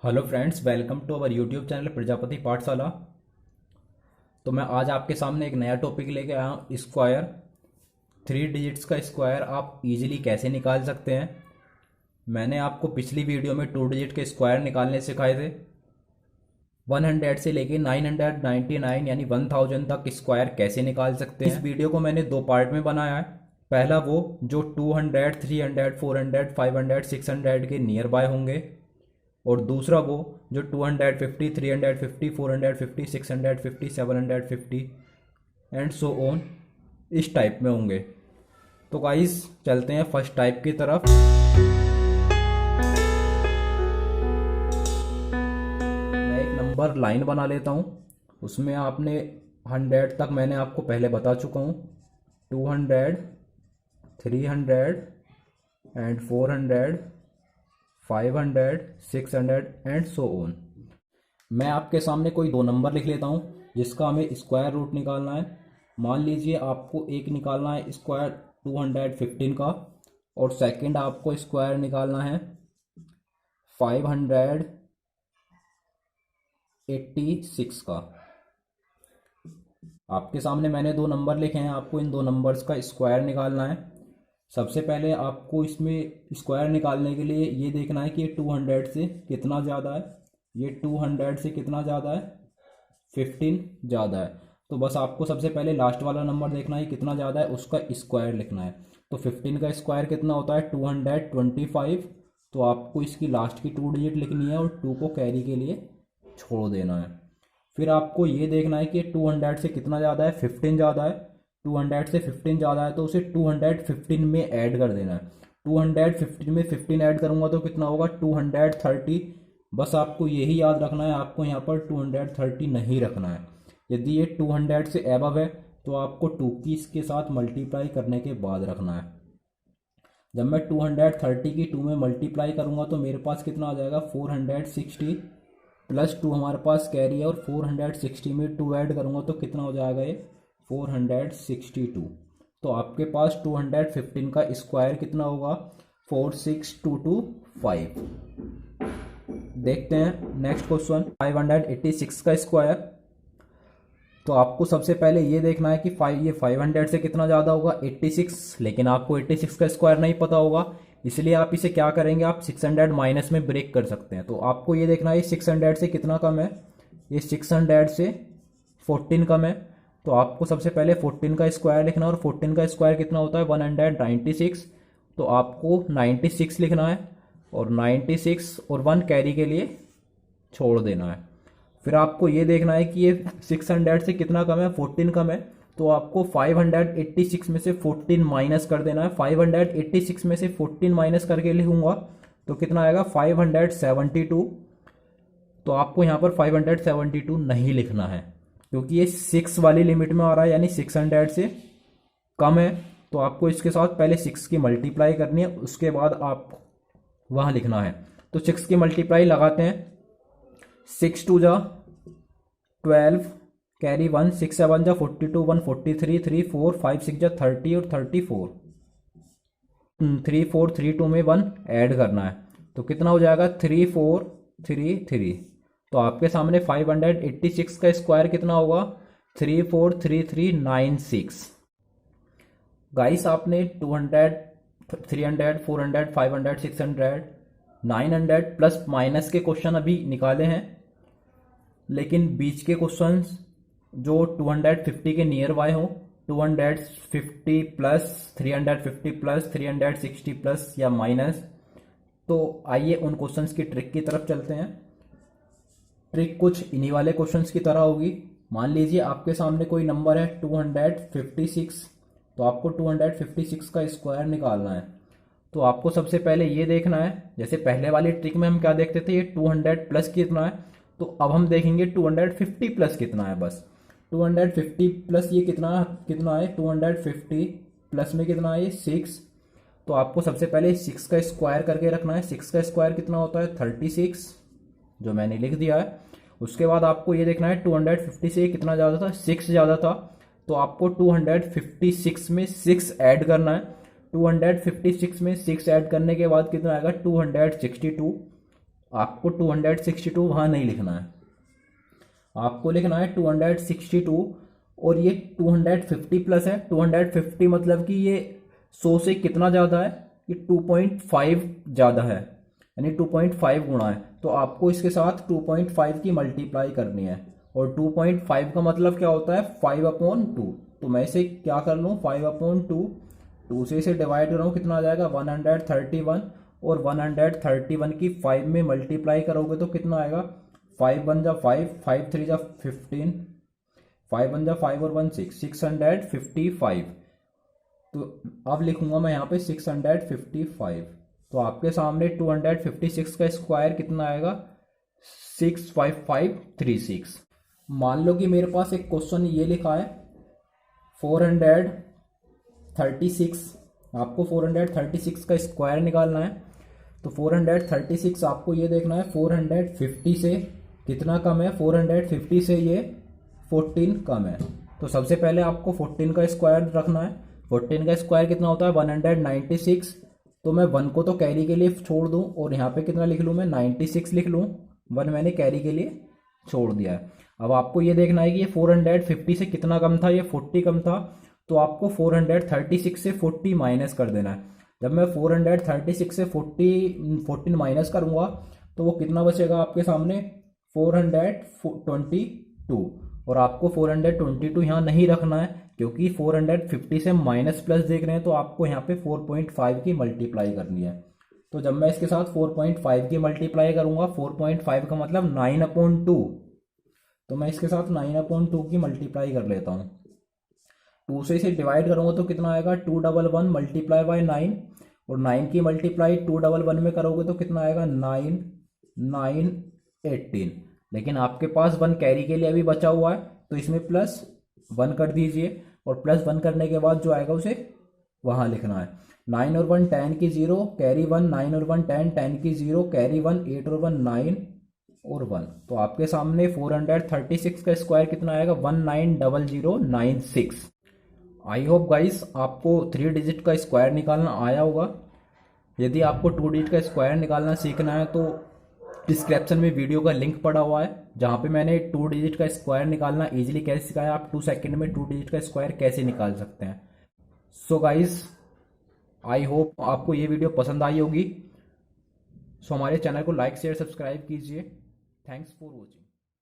Hello friends, welcome to our YouTube channel Prajapati Pathshala. तो मैं आज आपके सामने एक नया टॉपिक लेके आया हूँ। स्क्वायर, 3 डिजिट्स का स्क्वायर आप इजीली कैसे निकाल सकते हैं। मैंने आपको पिछली वीडियो में 2 डिजिट के स्क्वायर निकालने सिखाए थे। 100 से लेके 999 यानी 1000 तक स्क्वायर कैसे निकाल सकते हैं। इस वीडियो को मैंने 2 पार्ट में बनाया है। पहला वो जो 200, 300, 400, 500, 600 के नियर बाय होंगे, और दूसरा वो जो 250, 350, 450, 650, 750 एंड सो ऑन इस टाइप में होंगे। तो गाइस चलते हैं फर्स्ट टाइप की तरफ। मैं एक नंबर लाइन बना लेता हूँ, उसमें आपने 100 तक मैंने आपको पहले बता चुका हूँ। 200, 300 एंड 400, 500, 600 एंड सो ऑन। मैं आपके सामने कोई 2 नंबर लिख लेता हूँ जिसका हमें स्क्वायर रूट निकालना है। मान लीजिए आपको एक निकालना है स्क्वायर 215 का, और सेकंड आपको स्क्वायर निकालना है 586 का। आपके सामने मैंने 2 नंबर लिखे हैं, आपको इन 2 नंबर्स का स्क्वायर निकालना है। सबसे पहले आपको इसमें स्क्वायर निकालने के लिए ये देखना है कि ये 200 से कितना ज़्यादा है। ये 200 से कितना ज़्यादा है, 15 ज़्यादा है। तो बस आपको सबसे पहले लास्ट वाला नंबर देखना है कितना ज़्यादा है, उसका स्क्वायर लिखना है। तो 15 का स्क्वायर कितना होता है, 225। तो आपको इसकी लास्ट की 2 डिजिट लिखनी है और 2 को कैरी के लिए छोड़ देना है। फिर आपको ये देखना है कि 200 से कितना ज़्यादा है, 15 ज़्यादा है। 200 से 15 ज़्यादा है तो उसे 215 में ऐड कर देना है। 215 में 15 ऐड करूँगा तो कितना होगा, 230। बस आपको यही याद रखना है, आपको यहाँ पर 230 नहीं रखना है। यदि ये 200 से एबव है तो आपको 2 की इसके साथ मल्टीप्लाई करने के बाद रखना है। जब मैं 230 की 2 में मल्टीप्लाई करूँगा तो मेरे पास कितना आ जाएगा, 460 प्लस 2 हमारे पास कैरी है, और 460 में 2 ऐड करूँगा तो कितना हो जाएगा, ये 462। तो आपके पास 215 का स्क्वायर कितना होगा, 46225। देखते हैं नेक्स्ट क्वेश्चन, 586 का स्क्वायर। तो आपको सबसे पहले ये देखना है कि ये 500 से कितना ज़्यादा होगा, 86। लेकिन आपको 86 का स्क्वायर नहीं पता होगा, इसलिए आप इसे क्या करेंगे, आप 600 माइनस में ब्रेक कर सकते हैं। तो आपको ये देखना है 600 से कितना कम है, ये 600 से 14 कम है। तो आपको सबसे पहले 14 का स्क्वायर लिखना है, और 14 का स्क्वायर कितना होता है, 196। तो आपको 96 लिखना है, और 96 और 1 कैरी के लिए छोड़ देना है। फिर आपको ये देखना है कि ये 600 से कितना कम है, 14 कम है। तो आपको 586 में से 14 माइनस कर देना है। 586 में से 14 माइनस करके लिखूंगा तो कितना आएगा, 572। तो आपको यहाँ पर 572 नहीं लिखना है, क्योंकि ये 6 वाली लिमिट में आ रहा है, यानी 600 से कम है। तो आपको इसके साथ पहले 6 की मल्टीप्लाई करनी है, उसके बाद आप वहाँ लिखना है। तो 6 की मल्टीप्लाई लगाते हैं, 6 2 जा 12, कैरी 1, 6 7 जा 42, 1 43, 3 4 5 6 जा 30 और 34, 3 4 3 2 में 1 ऐड करना है। तो कितना हो जाएगा, 3 4 3 3। तो आपके सामने 586 का स्क्वायर कितना होगा, 343396। गाइस आपने 200, 300, 400, 500, 600, 900 प्लस माइनस के क्वेश्चन अभी निकाले हैं, लेकिन बीच के क्वेश्चंस जो 250 के नियर बाय हो, 250 प्लस, 350 प्लस, 360 प्लस या माइनस। तो आइए उन क्वेश्चंस की ट्रिक की तरफ चलते हैं। ट्रिक कुछ इन्हीं वाले क्वेश्चंस की तरह होगी। मान लीजिए आपके सामने कोई नंबर है 256, तो आपको 256 का स्क्वायर निकालना है। तो आपको सबसे पहले ये देखना है, जैसे पहले वाली ट्रिक में हम क्या देखते थे, ये 200 प्लस कितना है। तो अब हम देखेंगे 250 प्लस कितना है। बस 250 प्लस ये कितना कितना है, 250 प्लस में कितना है, ये 6। तो आपको सबसे पहले 6 का स्क्वायर करके रखना है। 6 का स्क्वायर कितना होता है, 36, जो मैंने लिख दिया है। उसके बाद आपको ये देखना है 250 से कितना ज़्यादा था, 6 ज़्यादा था। तो आपको 256 में 6 ऐड करना है। 256 में 6 ऐड करने के बाद कितना आएगा, 262। आपको 262 वहाँ नहीं लिखना है, आपको लिखना है 262। और ये 250 प्लस है, 250 मतलब कि ये 100 से कितना ज़्यादा है, ये 2.5 ज़्यादा है, यानी 2.5 गुणा है। तो आपको इसके साथ 2.5 की मल्टीप्लाई करनी है। और 2.5 का मतलब क्या होता है, 5/2। तो मैं इसे क्या कर लूँ, 5/2, 2 से इसे डिवाइड कर रहा हूँ, कितना आ जाएगा 131। और 131 की 5 में मल्टीप्लाई करोगे तो कितना आएगा, 5 1 जा 5, 5 3 जा 15, 5 1 जा 5 और 1 6, 655। तो अब लिखूंगा मैं यहाँ पे 655। तो आपके सामने 256 का स्क्वायर कितना आएगा, 65536। मान लो कि मेरे पास एक क्वेश्चन ये लिखा है 436, आपको 436 का स्क्वायर निकालना है। तो 436 आपको ये देखना है 450 से कितना कम है, 450 से ये 14 कम है। तो सबसे पहले आपको 14 का स्क्वायर रखना है। 14 का स्क्वायर कितना होता है 196। तो मैं 1 को तो कैरी के लिए छोड़ दूं और यहाँ पे कितना लिख लूँ मैं 96 लिख लूँ, 1 मैंने कैरी के लिए छोड़ दिया है। अब आपको ये देखना है कि ये 450 से कितना कम था, ये 40 कम था। तो आपको 436 से 40 माइनस कर देना है। जब मैं 436 से 14 माइनस करूंगा तो वो कितना बचेगा आपके सामने 422। और आपको 422 यहाँ नहीं रखना है क्योंकि 450 से माइनस प्लस देख रहे हैं, तो आपको यहाँ पे 4.5 की मल्टीप्लाई करनी है। तो जब मैं इसके साथ 4.5 की मल्टीप्लाई करूंगा, 4.5 का मतलब 9/2, तो मैं इसके साथ 9/2 की मल्टीप्लाई कर लेता हूँ। 2 से इसे डिवाइड करूंगा तो कितना आएगा 211 मल्टीप्लाई बाय 9। और 9 की मल्टीप्लाई 211 में करोगे तो कितना आएगा 9 9 18। लेकिन आपके पास 1 कैरी के लिए अभी बचा हुआ है, तो इसमें +1 कर दीजिए। और +1 करने के बाद जो आएगा उसे वहाँ लिखना है। 9 और 1 10 की 0, कैरी 1, 9 और 1 10, 10 की 0, कैरी 1, 8 और 1 9 और 1। तो आपके सामने 436 का स्क्वायर कितना आएगा 190096। आई होप गाइस आपको 3 डिजिट का स्क्वायर निकालना आया होगा। यदि आपको 2 डिजिट का स्क्वायर निकालना सीखना है तो डिस्क्रिप्शन में वीडियो का लिंक पड़ा हुआ है, जहाँ पे मैंने 2 डिजिट का स्क्वायर निकालना इजीली कैसे सिखाया। आप 2 सेकंड में 2 डिजिट का स्क्वायर कैसे निकाल सकते हैं। सो गाइस आई होप आपको ये वीडियो पसंद आई होगी। सो हमारे चैनल को लाइक शेयर सब्सक्राइब कीजिए। Thanks for watching.